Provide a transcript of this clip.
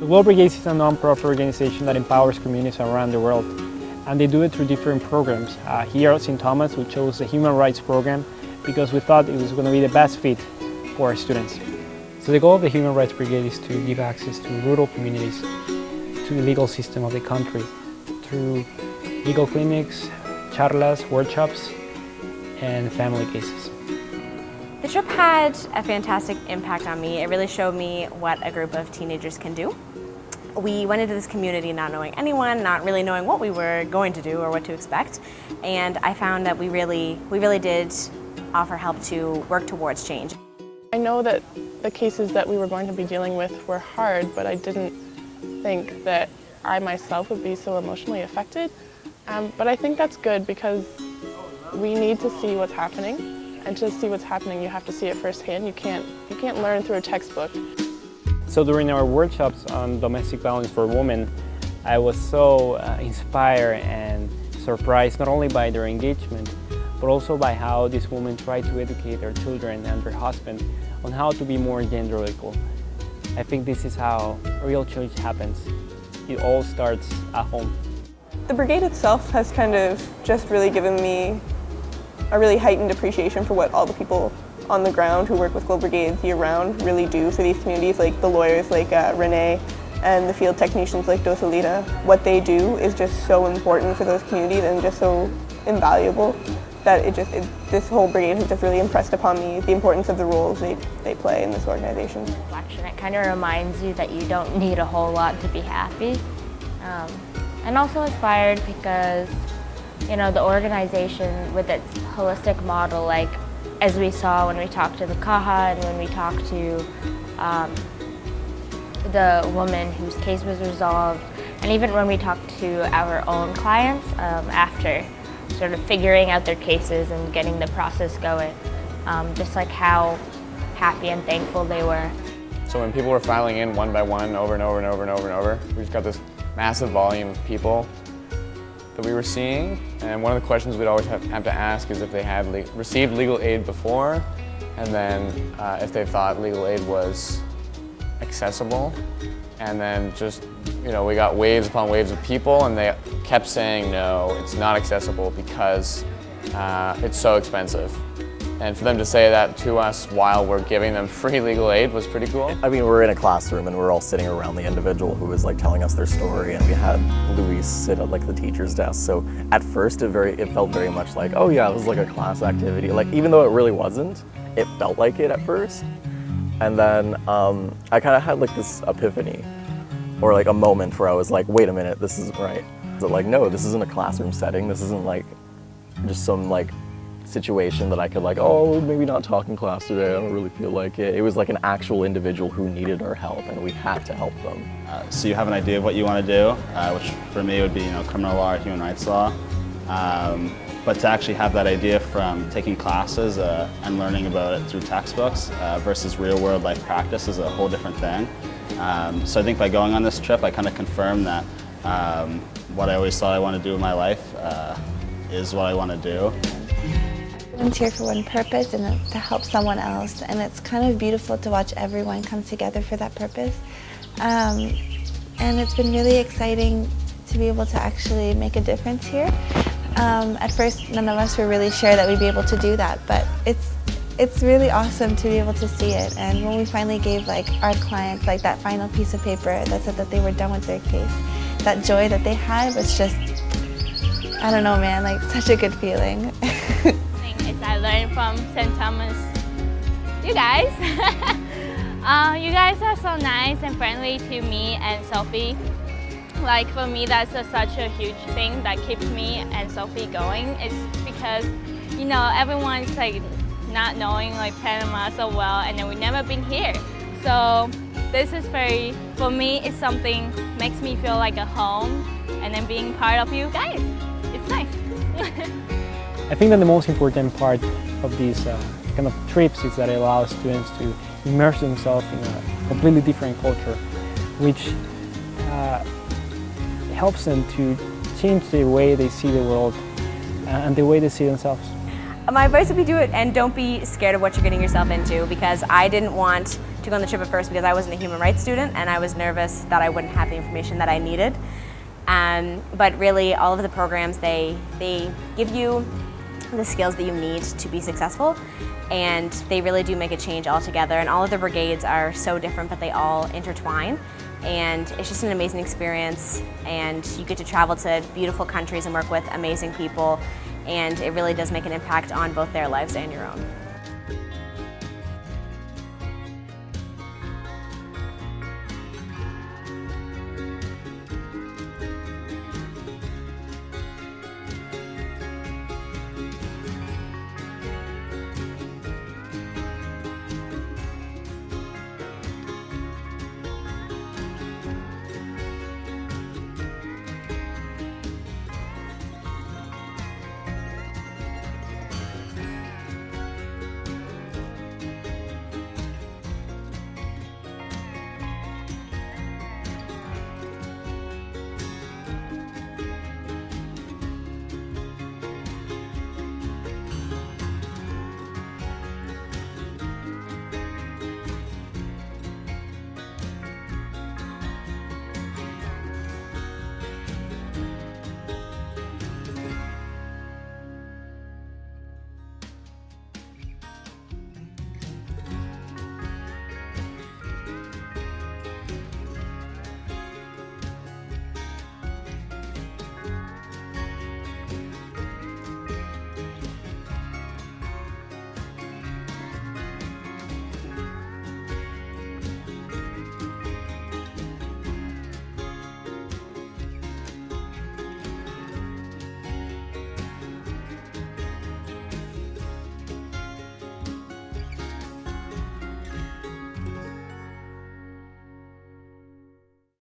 So Global Brigades is a non-profit organization that empowers communities around the world, and they do it through different programs. Here at St. Thomas, we chose the Human Rights Program because we thought it was going to be the best fit for our students. So the goal of the Human Rights Brigade is to give access to rural communities to the legal system of the country through legal clinics, charlas, workshops, and family cases. The trip had a fantastic impact on me. It really showed me what a group of teenagers can do. We went into this community not knowing anyone, not really knowing what we were going to do or what to expect, and I found that we really did offer help to work towards change. I know that the cases that we were going to be dealing with were hard, but I didn't think that I myself would be so emotionally affected. But I think that's good because we need to see what's happening, and to see what's happening you have to see it firsthand. You can't learn through a textbook. So during our workshops on domestic violence for women, I was so inspired and surprised not only by their engagement, but also by how these women try to educate their children and their husband on how to be more gender equal. I think this is how real change happens. It all starts at home. The brigade itself has kind of just really given me a really heightened appreciation for what all the people on the ground who work with Global Brigades year-round really do for these communities, like the lawyers like Renee and the field technicians like Dosalita. What they do is just so important for those communities and just so invaluable that this whole brigade has just really impressed upon me the importance of the roles they play in this organization. It kind of reminds you that you don't need a whole lot to be happy. And also inspired because, you know, the organization with its holistic model, like as we saw when we talked to the Kaha and when we talked to the woman whose case was resolved, and even when we talked to our own clients after sort of figuring out their cases and getting the process going, just like how happy and thankful they were. So when people were filing in one by one over and over and over and over and over, we just got this massive volume of people that we were seeing, and one of the questions we'd always have to ask is if they had received legal aid before, and then if they thought legal aid was accessible. And then just, you know, we got waves upon waves of people, and they kept saying no, it's not accessible because it's so expensive. And for them to say that to us while we're giving them free legal aid was pretty cool. I mean, we're in a classroom and we're all sitting around the individual who was like telling us their story, and we had Luis sit at like the teacher's desk. So at first it felt very much like, oh yeah, it was like a class activity. Like, even though it really wasn't, it felt like it at first. And then I kind of had like this epiphany, or like a moment where I was like, wait a minute, this isn't right. So like, no, this isn't a classroom setting. This isn't like just some like situation that I could like, oh, maybe not talk in class today, I don't really feel like it. It was like an actual individual who needed our help, and we had to help them. So you have an idea of what you want to do, which for me would be, you know, criminal law or human rights law. But to actually have that idea from taking classes and learning about it through textbooks versus real-world life practice is a whole different thing. So I think by going on this trip, I kind of confirmed that what I always thought I wanted to do in my life is what I want to do. Everyone's here for one purpose, and it's to help someone else, and it's kind of beautiful to watch everyone come together for that purpose. And it's been really exciting to be able to actually make a difference here. At first, none of us were really sure that we'd be able to do that, but it's really awesome to be able to see it. And when we finally gave like our clients like that final piece of paper that said that they were done with their case, that joy that they had was just, I don't know, man, like such a good feeling. I learned from St. Thomas. You guys, you guys are so nice and friendly to me and Sophie. Like for me, that's such a huge thing that keeps me and Sophie going. It's because, you know, everyone's like not knowing like Panama so well, and then we've never been here. So this is for me, it's something makes me feel like a home, and then being part of you guys, it's nice. I think that the most important part of these kind of trips is that it allows students to immerse themselves in a completely different culture, which helps them to change the way they see the world and the way they see themselves. my advice would be do it, and don't be scared of what you're getting yourself into, because I didn't want to go on the trip at first because I wasn't a human rights student and I was nervous that I wouldn't have the information that I needed. But really, all of the programs, they give you the skills that you need to be successful, and they really do make a change altogether. And all of the brigades are so different, but they all intertwine. And it's just an amazing experience, and you get to travel to beautiful countries and work with amazing people, and it really does make an impact on both their lives and your own.